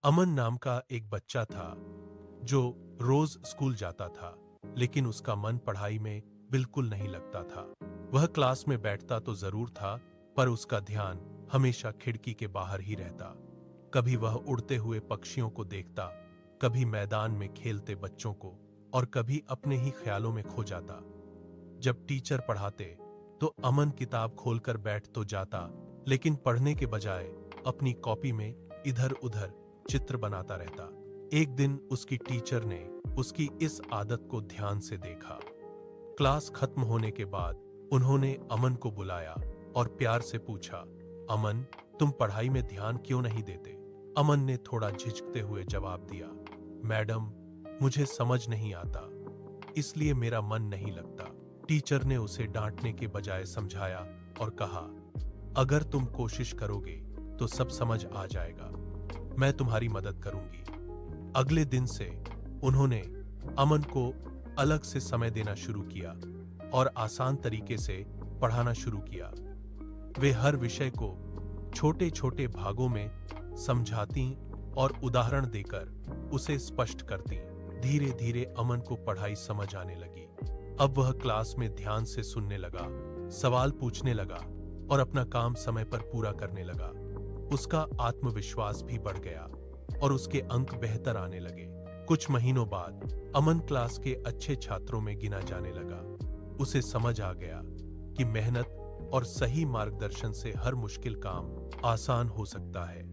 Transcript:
अमन नाम का एक बच्चा था जो रोज स्कूल जाता था, लेकिन उसका मन पढ़ाई में बिल्कुल नहीं लगता था। वह क्लास में बैठता तो जरूर था, पर उसका ध्यान हमेशा खिड़की के बाहर ही रहता। कभी वह उड़ते हुए पक्षियों को देखता, कभी मैदान में खेलते बच्चों को, और कभी अपने ही ख्यालों में खो जाता। जब टीचर पढ़ाते तो अमन किताब खोलकर बैठ तो जाता, लेकिन पढ़ने के बजाय अपनी कॉपी में इधर उधर चित्र बनाता रहता। एक दिन उसकी टीचर ने उसकी इस आदत को ध्यान से देखा। क्लास खत्म होने के बाद उन्होंने अमन को बुलाया और प्यार से पूछा, अमन, तुम पढ़ाई में ध्यान क्यों नहीं देते? अमन ने थोड़ा झिझकते हुए जवाब दिया, मैडम, मुझे समझ नहीं आता, इसलिए मेरा मन नहीं लगता। टीचर ने उसे डांटने के बजाय समझाया और कहा, अगर तुम कोशिश करोगे तो सब समझ आ जाएगा। मैं तुम्हारी मदद करूंगी। अगले दिन से उन्होंने अमन को अलग से समय देना शुरू किया और आसान तरीके से पढ़ाना शुरू किया। वे हर विषय को छोटे छोटे भागों में समझाती और उदाहरण देकर उसे स्पष्ट करती। धीरे धीरे अमन को पढ़ाई समझ आने लगी। अब वह क्लास में ध्यान से सुनने लगा, सवाल पूछने लगा और अपना काम समय पर पूरा करने लगा। उसका आत्मविश्वास भी बढ़ गया और उसके अंक बेहतर आने लगे। कुछ महीनों बाद अमन क्लास के अच्छे छात्रों में गिना जाने लगा। उसे समझ आ गया कि मेहनत और सही मार्गदर्शन से हर मुश्किल काम आसान हो सकता है।